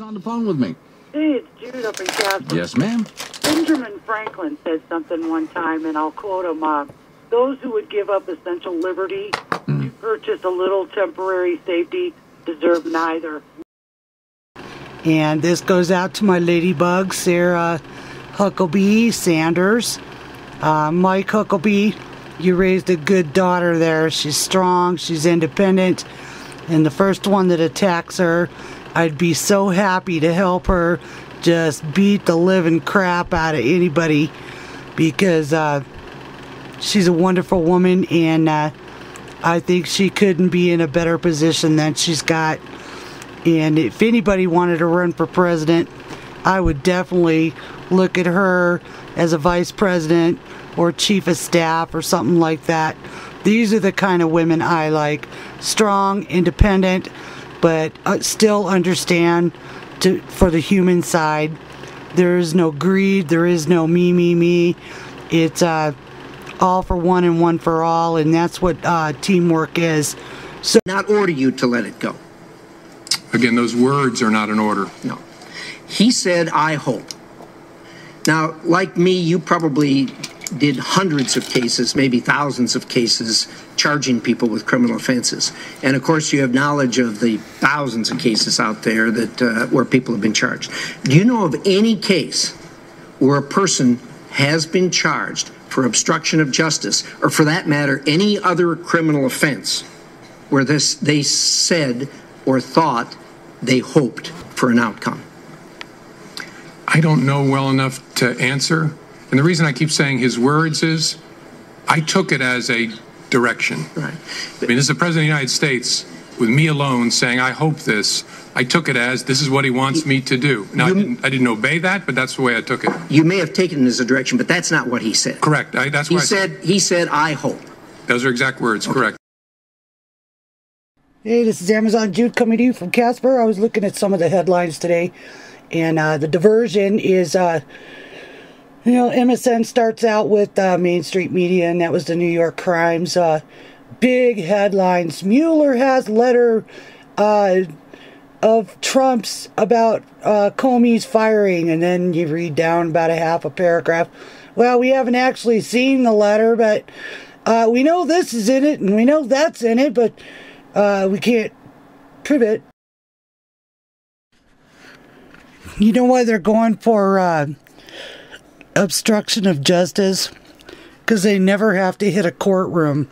On the phone with me. Hey, it's Jude up in Casper. Yes, ma'am. Benjamin Franklin said something one time, and I'll quote him, those who would give up essential liberty to purchase a little temporary safety deserve neither. And this goes out to my ladybug, Sarah Huckabee Sanders. Mike Huckabee, you raised a good daughter there. She's strong, she's independent, and the first one that attacks her, I'd be so happy to help her just beat the living crap out of anybody, because she's a wonderful woman, and I think she couldn't be in a better position than she's got. And if anybody wanted to run for president, I would definitely look at her as a vice president or chief of staff or something like that. These are the kind of women I like. Strong, independent, but still understand for the human side. There is no greed, there is no me. It's all for one and one for all, and that's what teamwork is. So, not order you to let it go. Again, those words are not an order. No. He said, I hope. Now, like me, you probably did hundreds of cases, maybe thousands of cases, charging people with criminal offenses. And of course, you have knowledge of the thousands of cases out there that where people have been charged. Do you know of any case where a person has been charged for obstruction of justice, or for that matter, any other criminal offense, where they said or thought they hoped for an outcome? I don't know well enough to answer. And the reason I keep saying his words is, I took it as a direction. Right. I mean, this is the President of the United States, with me alone, saying, I hope this. I took it as, this is what he wants me to do. Now, I didn't obey that, but that's the way I took it. You may have taken it as a direction, but that's not what he said. Correct. That's what he said, I hope. Those are exact words, okay. Correct. Hey, this is Amazon Jude coming to you from Casper. I was looking at some of the headlines today, and the diversion is, you know, MSN starts out with Main Street Media, and that was the New York Crimes. Big headlines. Mueller has letter of Trump's about Comey's firing, and then you read down about a half a paragraph. Well, we haven't actually seen the letter, but we know this is in it, and we know that's in it, but we can't prove it. You know why they're going for obstruction of justice? Because they never have to hit a courtroom.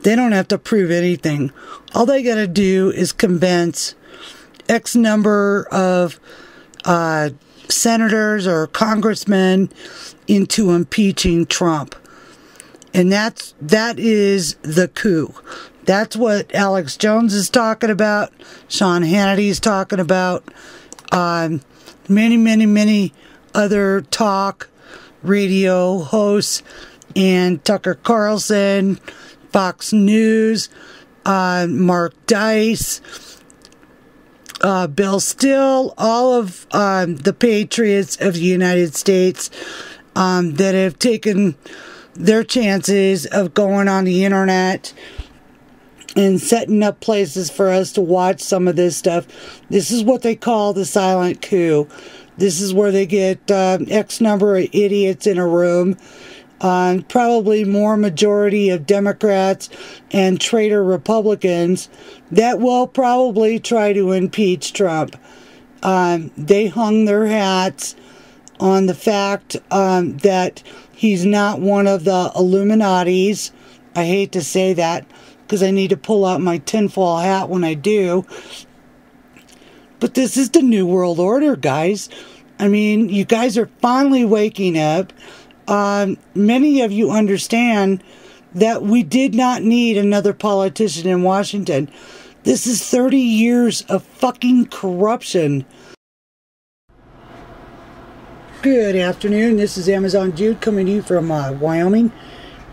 They don't have to prove anything. All they got to do is convince X number of senators or congressmen into impeaching Trump. And that is the coup. That's what Alex Jones is talking about. Sean Hannity's talking about. Many other talk radio hosts, and Tucker Carlson, Fox News, Mark Dice, Bill Still, all of the patriots of the United States that have taken their chances of going on the internet and setting up places for us to watch some of this stuff. This is what they call the silent coup. This is where they get X number of idiots in a room, probably more majority of Democrats and traitor Republicans that will probably try to impeach Trump. They hung their hats on the fact that he's not one of the Illuminatis. I hate to say that, because I need to pull out my tinfoil hat when I do. But this is the New World Order, guys. I mean, you guys are finally waking up. Many of you understand that we did not need another politician in Washington. This is 30 years of fucking corruption. Good afternoon. This is Amazon Jude coming to you from Wyoming.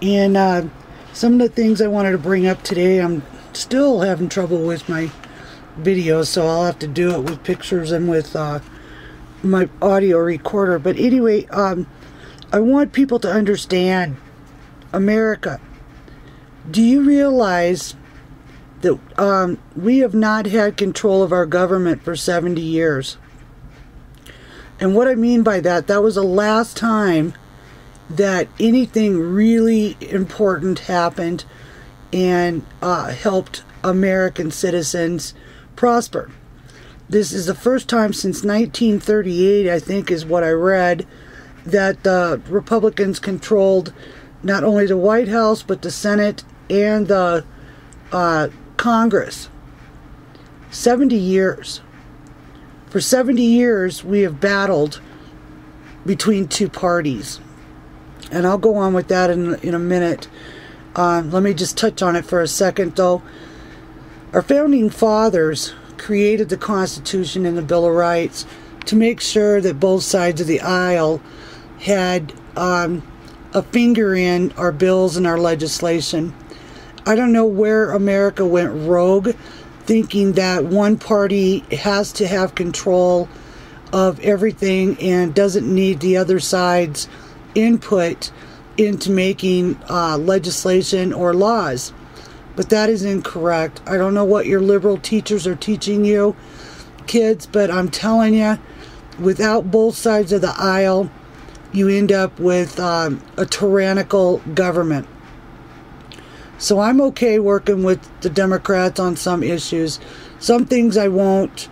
And some of the things I wanted to bring up today, I'm still having trouble with my videos, so I'll have to do it with pictures and with my audio recorder. But anyway, I want people to understand America. Do you realize that we have not had control of our government for 70 years. And what I mean by that, that was the last time that anything really important happened and helped American citizens prosper. This is the first time since 1938, I think is what I read, that the Republicans controlled not only the White House, but the Senate and the Congress. 70 years. For 70 years, we have battled between two parties. And I'll go on with that in a minute. Let me just touch on it for a second, though. Our founding fathers created the Constitution and the Bill of Rights to make sure that both sides of the aisle had a finger in our bills and our legislation. I don't know where America went rogue, thinking that one party has to have control of everything and doesn't need the other side's input into making legislation or laws. But that is incorrect. I don't know what your liberal teachers are teaching you, kids, but I'm telling you, without both sides of the aisle, you end up with a tyrannical government. So I'm okay working with the Democrats on some issues. Some things I won't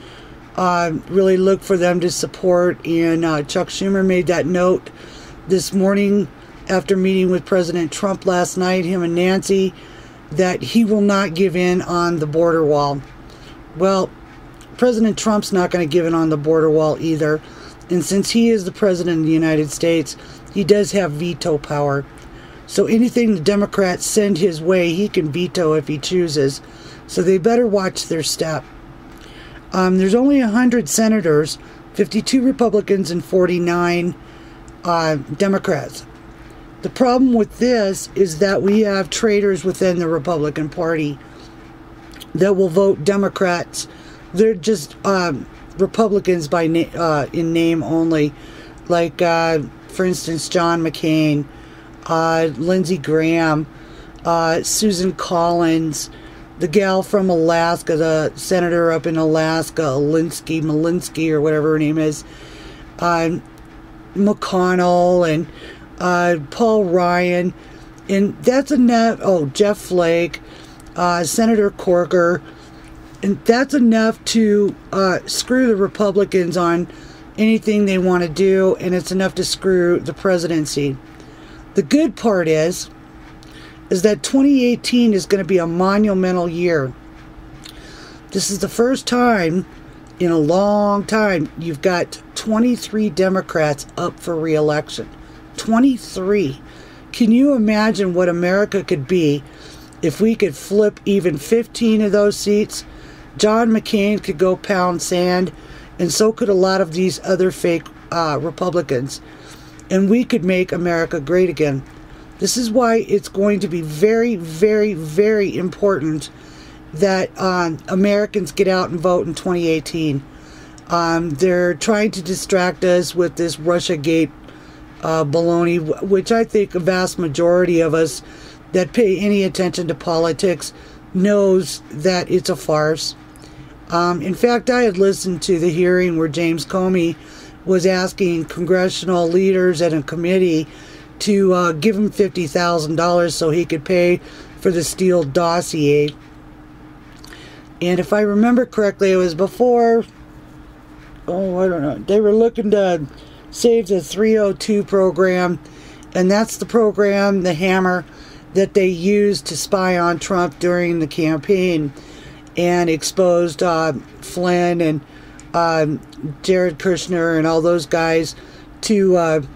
really look for them to support. And Chuck Schumer made that note this morning after meeting with President Trump last night, him and Nancy, that he will not give in on the border wall. Well, President Trump's not going to give in on the border wall either. And since he is the President of the United States, he does have veto power. So anything the Democrats send his way, he can veto if he chooses. So they better watch their step. There's only 100 senators, 52 Republicans and 49 Democrats. The problem with this is that we have traitors within the Republican Party that will vote Democrats. They're just Republicans by in name only. Like, for instance, John McCain, Lindsey Graham, Susan Collins, the gal from Alaska, the senator up in Alaska, Malinsky, or whatever her name is, McConnell, and Paul Ryan, and that's enough. Oh, Jeff Flake, Senator Corker, and that's enough to screw the Republicans on anything they want to do, and it's enough to screw the presidency. The good part is that 2018 is going to be a monumental year. This is the first time in a long time you've got 23 Democrats up for re-election. 23. Can you imagine what America could be if we could flip even 15 of those seats? John McCain could go pound sand, and so could a lot of these other fake Republicans. And we could make America great again. This is why it's going to be very, very, very important that Americans get out and vote in 2018. They're trying to distract us with this Russiagate baloney, which I think a vast majority of us that pay any attention to politics knows that it's a farce. In fact, I had listened to the hearing where James Comey was asking congressional leaders and a committee to give him $50,000 so he could pay for the Steele dossier. And if I remember correctly, it was before, I don't know, they were looking to save the 302 program, and that's the program, the hammer, that they used to spy on Trump during the campaign and exposed Flynn and Jared Kushner and all those guys to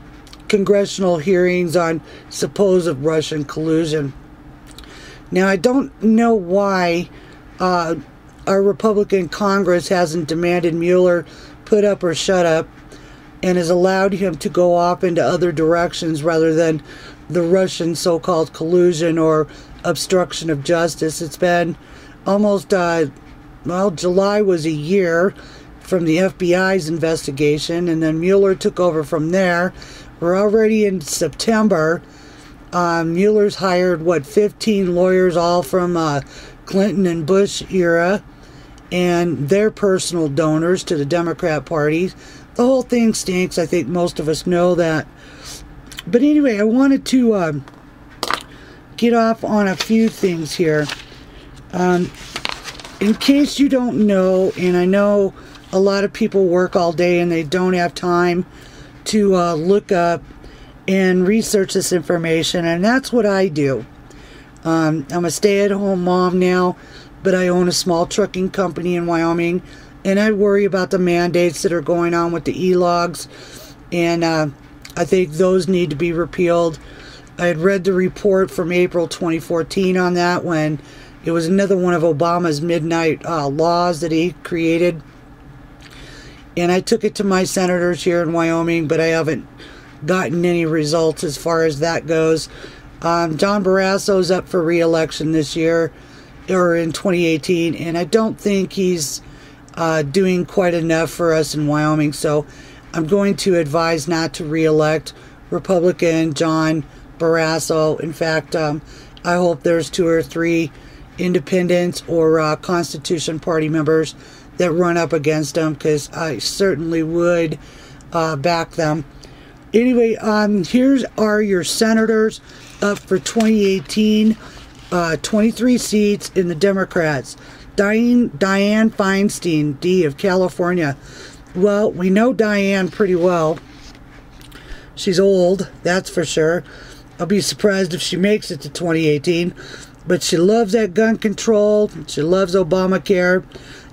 congressional hearings on supposed Russian collusion. Now, I don't know why our Republican Congress hasn't demanded Mueller put up or shut up and has allowed him to go off into other directions rather than the Russian so-called collusion or obstruction of justice. It's been almost, July was a year from the FBI's investigation, and then Mueller took over from there. We're already in September. Mueller's hired, 15 lawyers, all from Clinton and Bush era and their personal donors to the Democrat Party. The whole thing stinks. I think most of us know that. But anyway, I wanted to get off on a few things here. In case you don't know, and I know a lot of people work all day and they don't have time to look up and research this information, and that's what I do. I'm a stay-at-home mom now, but I own a small trucking company in Wyoming, and I worry about the mandates that are going on with the e-logs, and I think those need to be repealed. I had read the report from April 2014 on that, when it was another one of Obama's midnight laws that he created. And I took it to my senators here in Wyoming, but I haven't gotten any results as far as that goes. John Barrasso's up for re-election this year, or in 2018, and I don't think he's doing quite enough for us in Wyoming, so I'm going to advise not to re-elect Republican John Barrasso. In fact, I hope there's 2 or 3 independents or Constitution Party members that run up against him, because I certainly would back them. Anyway, here are your senators up for 2018. 23 seats in the Democrats. Dianne Feinstein, D, of California. Well, we know Dianne pretty well. She's old, that's for sure. I'll be surprised if she makes it to 2018. But she loves that gun control. She loves Obamacare.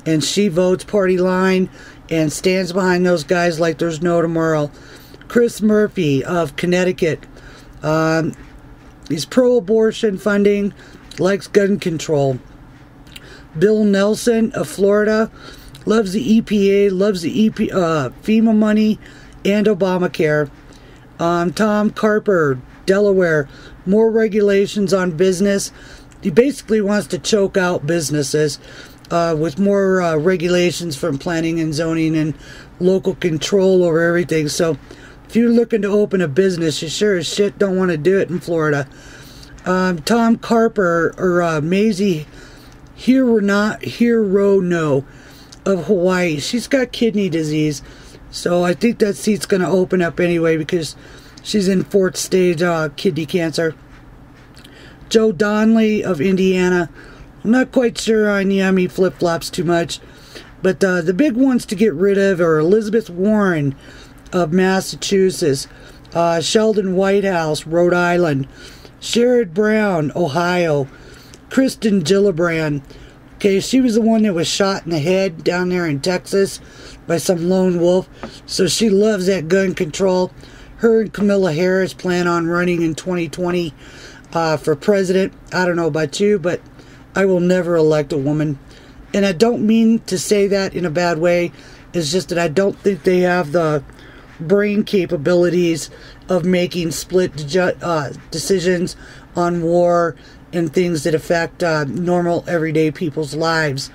And she votes party line and stands behind those guys like there's no tomorrow. Chris Murphy of Connecticut. He's pro-abortion funding, likes gun control. Bill Nelson of Florida loves the EPA, loves the FEMA money, and Obamacare. Tom Carper, Delaware, more regulations on business. He basically wants to choke out businesses with more regulations from planning and zoning and local control over everything. So if you're looking to open a business, you sure as shit don't want to do it in Florida. Tom Carper, or Maisie Hirono of Hawaii. She's got kidney disease, so I think that seat's going to open up anyway because she's in 4th stage kidney cancer. Joe Donnelly of Indiana. I'm not quite sure on Yummy flip-flops too much, but the big ones to get rid of are Elizabeth Warren of Massachusetts, Sheldon Whitehouse, Rhode Island, Sherrod Brown, Ohio, Kristen Gillibrand. Okay, she was the one that was shot in the head down there in Texas by some lone wolf, so she loves that gun control. Her and Kamala Harris plan on running in 2020 for president. I don't know about you, but I will never elect a woman. And I don't mean to say that in a bad way. It's just that I don't think they have the brain capabilities of making split decisions on war and things that affect normal everyday people's lives.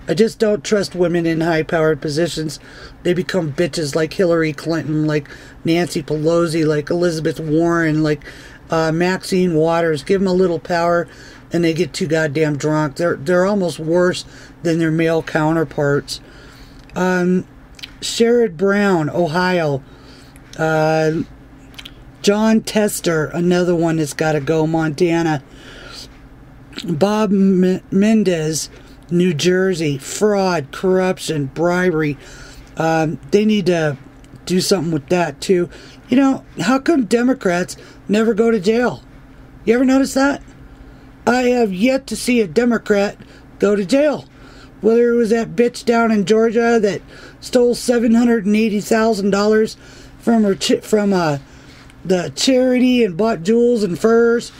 I just don't trust women in high-powered positions. They become bitches like Hillary Clinton, like Nancy Pelosi, like Elizabeth Warren, like Maxine Waters. Give them a little power and they get too goddamn drunk. They're almost worse than their male counterparts. Sherrod Brown, Ohio. John Tester, another one that's got to go, Montana. Bob Mendez, New Jersey. Fraud, corruption, bribery. They need to do something with that too. You know, how come Democrats never go to jail? You ever notice that? I have yet to see a Democrat go to jail. Whether it was that bitch down in Georgia that stole $780,000 from the charity and bought jewels and furs,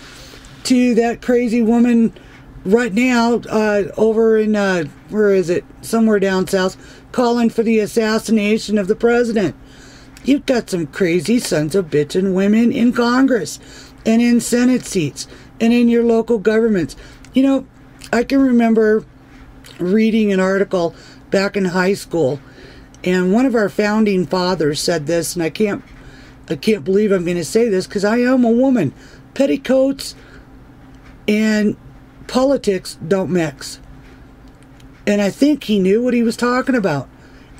to that crazy woman right now over in where is it? Somewhere down south, calling for the assassination of the president. You've got some crazy sons of bitchin' women in Congress and in Senate seats and in your local governments. You know, I can remember reading an article back in high school, and one of our founding fathers said this, and I can't believe I'm going to say this because I am a woman. Petticoats and politics don't mix. And I think he knew what he was talking about.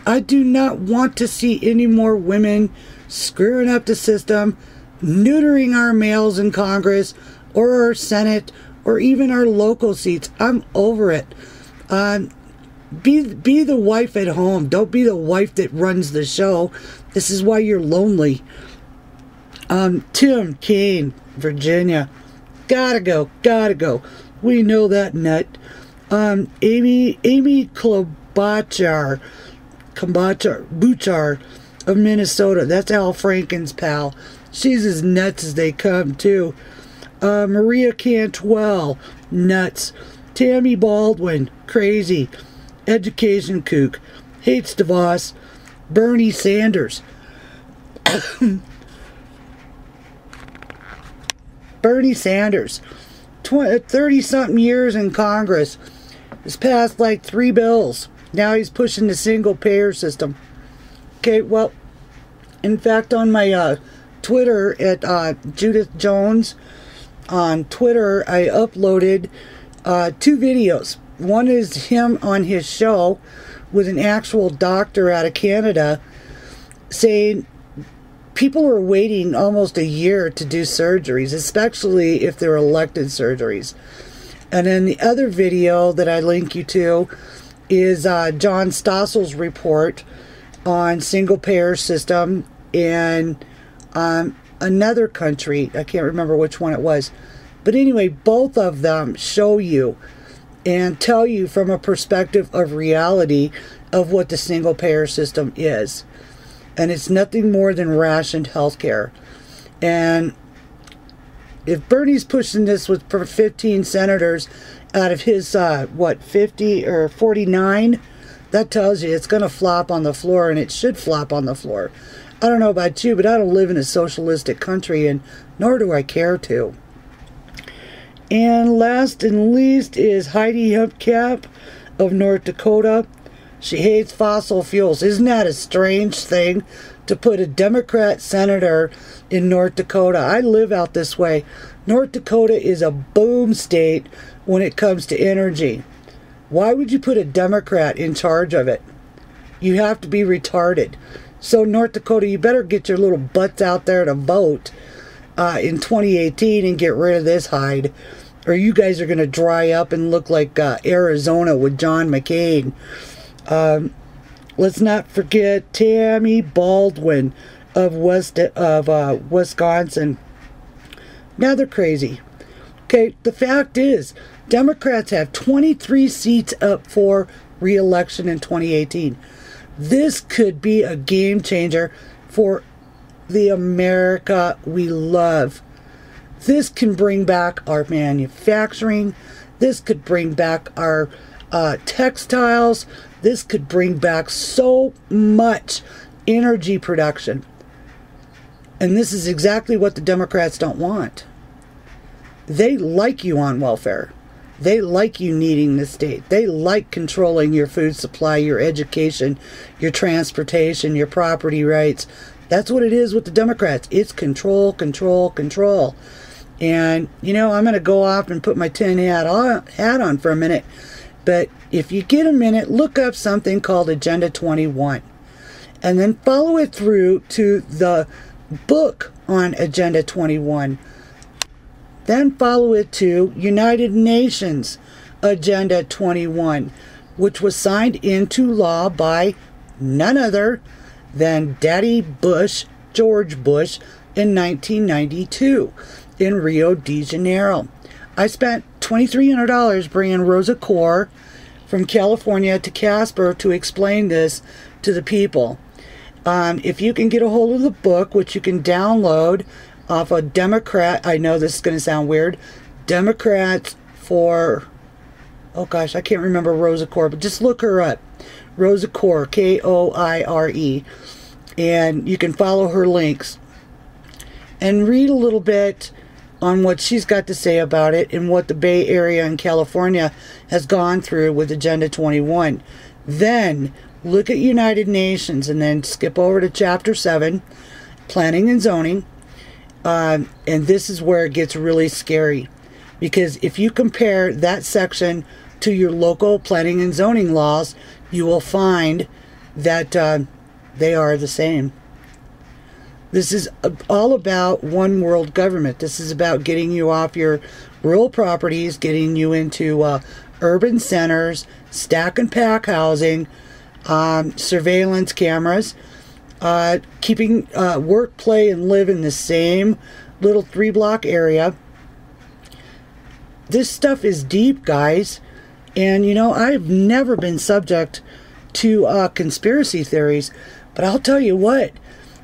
I do not want to see any more women screwing up the system, neutering our males in Congress or our Senate or even our local seats. I'm over it. Be the wife at home. Don't be the wife that runs the show. This is why you're lonely. Tim Kaine, Virginia. Gotta go. We know that nut. Amy Klobuchar of Minnesota. That's Al Franken's pal. She's as nuts as they come, too. Maria Cantwell, nuts. Tammy Baldwin, crazy. Education kook. Hates DeVos. Bernie Sanders. Bernie Sanders. 30-something years in Congress. Has passed like 3 bills. Now he's pushing the single-payer system. Okay, well, in fact, on my Twitter at Judith Jones, on Twitter, I uploaded 2 videos. One is him on his show with an actual doctor out of Canada saying people are waiting almost a year to do surgeries, especially if they're elected surgeries. And then the other video that I link you to is John Stossel's report on single-payer system in another country. I can't remember which one it was. But anyway, both of them show you and tell you from a perspective of reality of what the single-payer system is. And it's nothing more than rationed healthcare. And if Bernie's pushing this with 15 senators out of his, 50 or 49, that tells you it's going to flop on the floor, and it should flop on the floor. I don't know about you, but I don't live in a socialistic country, and nor do I care to. And last and least is Heidi Hempcap of North Dakota. She hates fossil fuels. Isn't that a strange thing to put a Democrat senator in North Dakota? I live out this way. North Dakota is a boom state when it comes to energy. Why would you put a Democrat in charge of it? You have to be retarded. So North Dakota, you better get your little butts out there to vote in 2018 and get rid of this hide. Or you guys are going to dry up and look like Arizona with John McCain. Let's not forget Tammy Baldwin of Wisconsin. Now they're crazy. Okay, the fact is, Democrats have 23 seats up for re-election in 2018. This could be a game changer for the America we love. This can bring back our manufacturing. This could bring back our textiles. This could bring back so much energy production. And this is exactly what the Democrats don't want. They like you on welfare. They like you needing the state. They like controlling your food supply, your education, your transportation, your property rights. That's what it is with the Democrats. It's control, control, control. And, you know, I'm going to go off and put my tin hat on for a minute. But if you get a minute, look up something called Agenda 21. And then follow it through to the book on Agenda 21. Then follow it to United Nations Agenda 21, which was signed into law by none other than Daddy Bush, George Bush, in 1992 in Rio de Janeiro. I spent $2,300 bringing Rosa Core from California to Casper to explain this to the people. If you can get a hold of the book, which you can download off a Democrat, I know this is going to sound weird, Democrats for, oh gosh, I can't remember Rosa Core, but just look her up. Rosa Core, Koire. And you can follow her links and read a little bit on what she's got to say about it and what the Bay Area and California has gone through with Agenda 21. Then look at United Nations and then skip over to Chapter 7, Planning and Zoning. And this is where it gets really scary. Because if you compare that section to your local planning and zoning laws, you will find that they are the same. This is all about one world government. This is about getting you off your rural properties, getting you into urban centers, stack and pack housing, surveillance cameras, keeping work, play, and live in the same little 3-block area. This stuff is deep, guys. And, you know, I've never been subject to conspiracy theories. But I'll tell you what,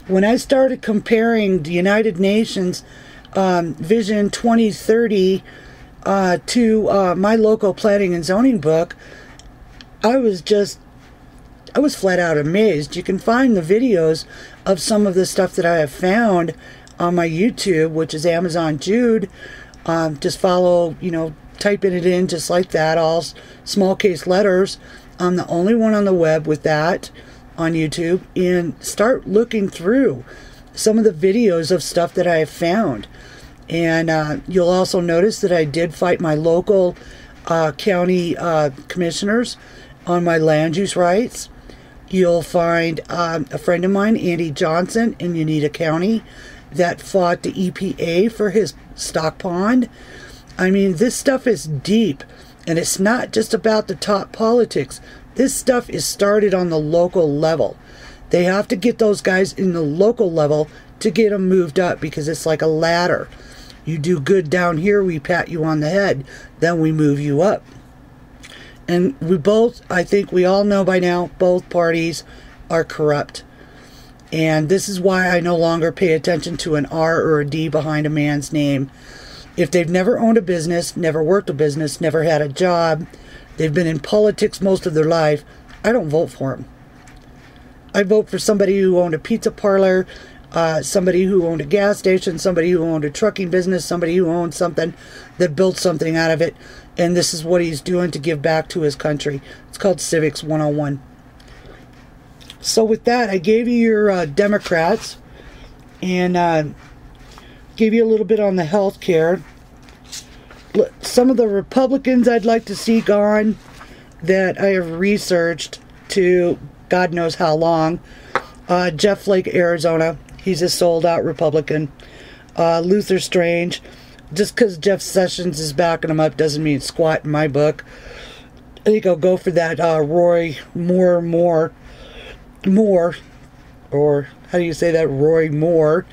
when I started comparing the United Nations Vision 2030 to my local planning and zoning book, I was flat out amazed. You can find the videos of some of the stuff that I have found on my YouTube, which is Amazon Jude. Just follow, you know, typing it in just like that, all small case letters. I'm the only one on the web with that on YouTube, and start looking through some of the videos of stuff that I have found. And you'll also notice that I did fight my local county commissioners on my land use rights. You'll find a friend of mine, Andy Johnson, in Uinta County, that fought the EPA for his stock pond. I mean, this stuff is deep, and it's not just about the top politics. This stuff is started on the local level. They have to get those guys in the local level to get them moved up, because it's like a ladder. You do good down here, we pat you on the head, then we move you up. And we both, I think we all know by now, both parties are corrupt. And this is why I no longer pay attention to an R or a D behind a man's name. If they've never owned a business, never worked a business, never had a job, they've been in politics most of their life, I don't vote for them. I vote for somebody who owned a pizza parlor, somebody who owned a gas station, somebody who owned a trucking business, somebody who owned something that built something out of it. And this is what he's doing to give back to his country. It's called Civics 101. So with that, I gave you your Democrats, and gave you a little bit on the health care. Some of the Republicans I'd like to see gone that I have researched to God knows how long. Jeff Flake, Arizona. He's a sold-out Republican. Luther Strange. Just because Jeff Sessions is backing him up doesn't mean squat in my book. I think I'll go for that Roy Moore, or how do you say that? Roy Moore.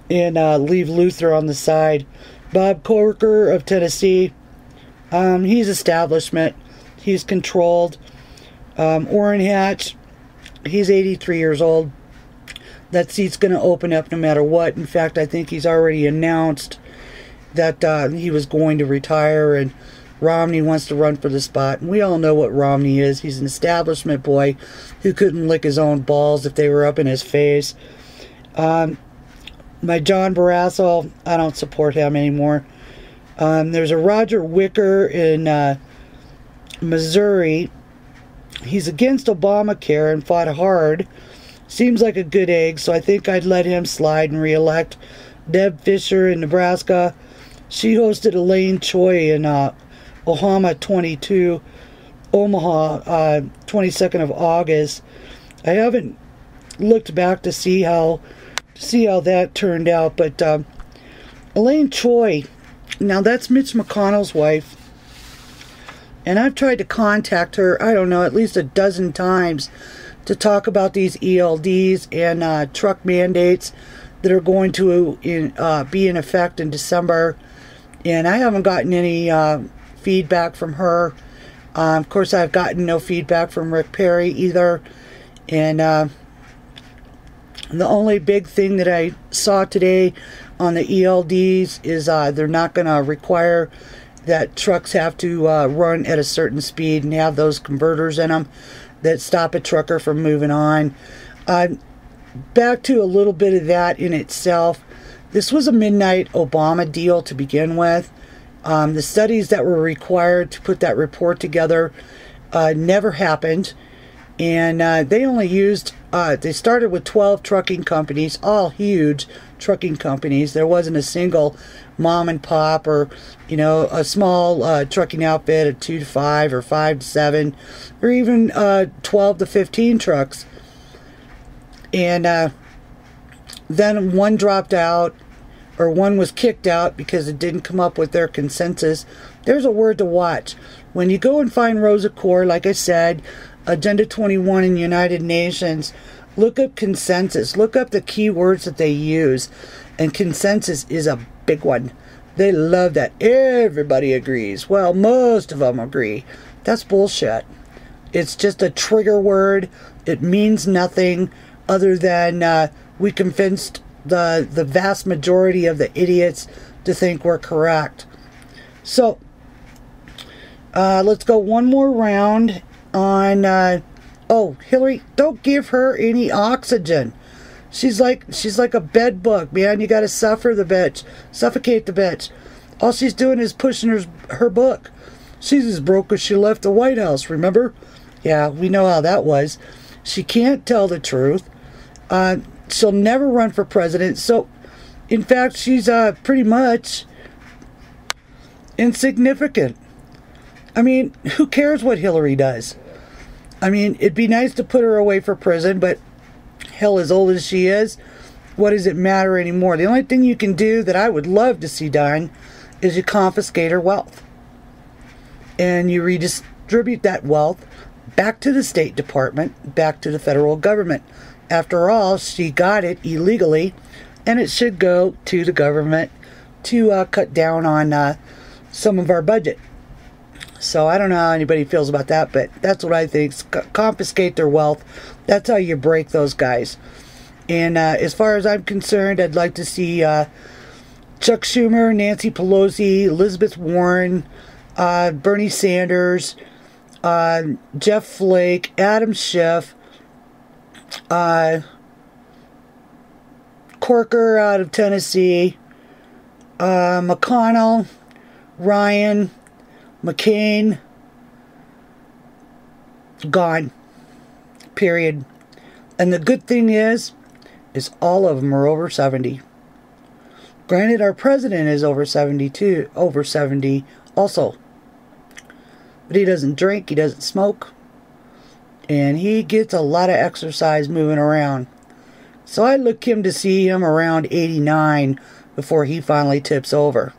And leave Luther on the side. Bob Corker of Tennessee. He's establishment. He's controlled. Orrin Hatch. He's 83 years old. That seat's going to open up no matter what. In fact, I think he's already announced that he was going to retire, and Romney wants to run for the spot. And we all know what Romney is. He's an establishment boy who couldn't lick his own balls if they were up in his face. My John Barrasso, I don't support him anymore. There's a Roger Wicker in Missouri. He's against Obamacare and fought hard. Seems like a good egg, so I think I'd let him slide and re-elect. Deb Fisher in Nebraska. She hosted Elaine Choi in Omaha 22nd of August. I haven't looked back to see how that turned out, but Elaine Choi, now that's Mitch McConnell's wife, and I've tried to contact her, I don't know, at least a dozen times to talk about these ELDs and truck mandates that are going to be in effect in December, and I haven't gotten any feedback from her. Of course, I've gotten no feedback from Rick Perry either, and the only big thing that I saw today on the ELDs is they're not going to require that trucks have to run at a certain speed and have those converters in them that stop a trucker from moving on. Back to a little bit of that in itself. This was a midnight Obama deal to begin with. The studies that were required to put that report together never happened. And they only used, they started with 12 trucking companies, all huge trucking companies. There wasn't a single mom and pop or, you know, a small trucking outfit of 2 to 5 or 5 to 7 or even 12 to 15 trucks. And then one dropped out, or one was kicked out because it didn't come up with their consensus. There's a word to watch. When you go and find Rosa Core, like I said, Agenda 21 in United Nations, look up consensus. Look up the key words that they use. And consensus is a big one. They love that. Everybody agrees. Well, most of them agree. That's bullshit. It's just a trigger word. It means nothing other than we convinced the vast majority of the idiots to think we're correct. So, let's go one more round on, oh, Hillary, don't give her any oxygen. She's like a bed bug, man. You gotta suffocate the bitch. All she's doing is pushing her book. She's as broke as she left the White House, remember? Yeah, we know how that was. She can't tell the truth. She'll never run for president. So, in fact, she's pretty much insignificant. I mean, who cares what Hillary does? I mean, it'd be nice to put her away for prison, but hell, as old as she is, what does it matter anymore? The only thing you can do that I would love to see done is you confiscate her wealth. And you redistribute that wealth back to the State Department, back to the federal government. After all, she got it illegally, and it should go to the government to cut down on some of our budget. So I don't know how anybody feels about that, but that's what I think. Confiscate their wealth. That's how you break those guys. And as far as I'm concerned, I'd like to see Chuck Schumer, Nancy Pelosi, Elizabeth Warren, Bernie Sanders, Jeff Flake, Adam Schiff, Corker out of Tennessee, McConnell, Ryan, McCain, gone. Period. And the good thing is all of them are over 70. Granted, our president is over 70 also. But he doesn't drink, he doesn't smoke, and he gets a lot of exercise moving around. So I'd look him to see him around 89 before he finally tips over.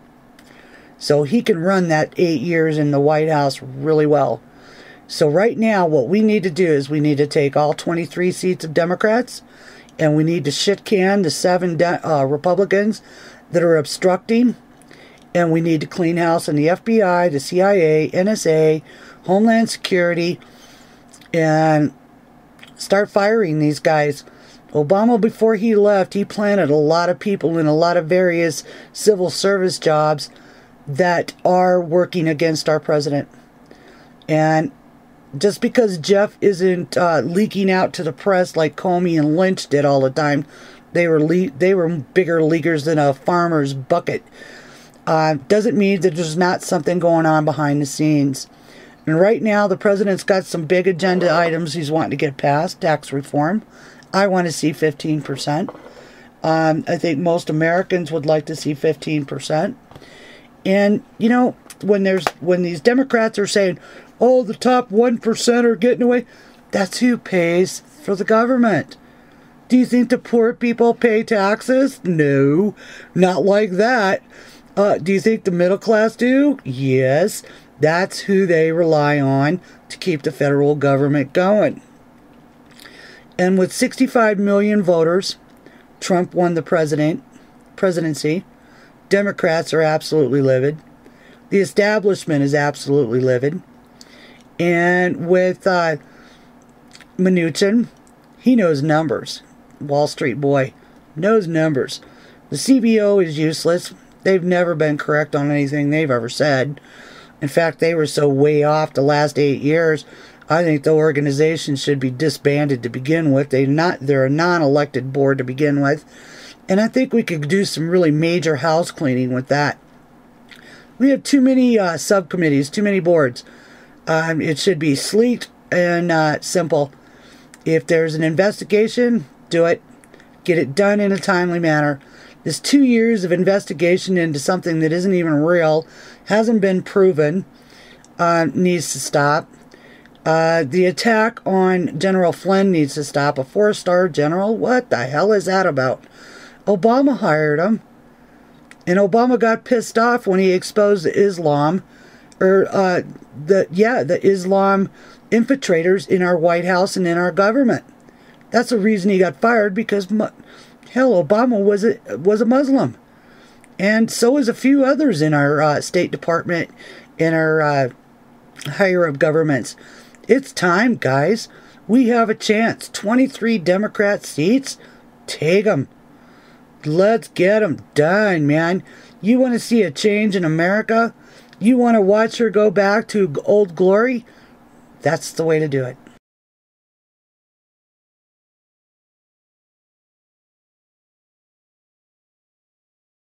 So he can run that 8 years in the White House really well. So right now, what we need to do is we need to take all 23 seats of Democrats, and we need to shit can the 7 Republicans that are obstructing, and we need to clean house in the FBI, the CIA, NSA, Homeland Security, and start firing these guys. Obama, before he left, he planted a lot of people in a lot of various civil service jobs that are working against our president. And just because Jeff isn't leaking out to the press like Comey and Lynch did all the time, they were bigger leaguers than a farmer's bucket, doesn't mean that there's not something going on behind the scenes. And right now, the president's got some big agenda items he's wanting to get passed. Tax reform. I want to see 15%. I think most Americans would like to see 15%. And, you know, when these Democrats are saying, oh, the top 1% are getting away, that's who pays for the government. Do you think the poor people pay taxes? No, not like that. Do you think the middle class do? Yes. That's who they rely on to keep the federal government going. And with 65 million voters, Trump won the presidency. Democrats are absolutely livid. The establishment is absolutely livid. And with Mnuchin, he knows numbers. Wall Street boy knows numbers. The CBO is useless. They've never been correct on anything they've ever said. In fact, they were so way off the last 8 years, I think the organization should be disbanded to begin with. They're a non-elected board to begin with. And I think we could do some really major house cleaning with that. We have too many subcommittees, too many boards. It should be sleek and simple. If there's an investigation, do it. Get it done in a timely manner. This 2 years of investigation into something that isn't even real, hasn't been proven, needs to stop. The attack on General Flynn needs to stop. A 4-star general? What the hell is that about? Obama hired him. And Obama got pissed off when he exposed Islam, or the Islam infiltrators in our White House and in our government. That's the reason he got fired, because hell, Obama was a Muslim, and so is a few others in our State Department, in our higher up governments. It's time, guys. We have a chance. 23 Democrat seats. Take them. Let's get them done, man. You want to see a change in America? You want to watch her go back to old glory? That's the way to do it.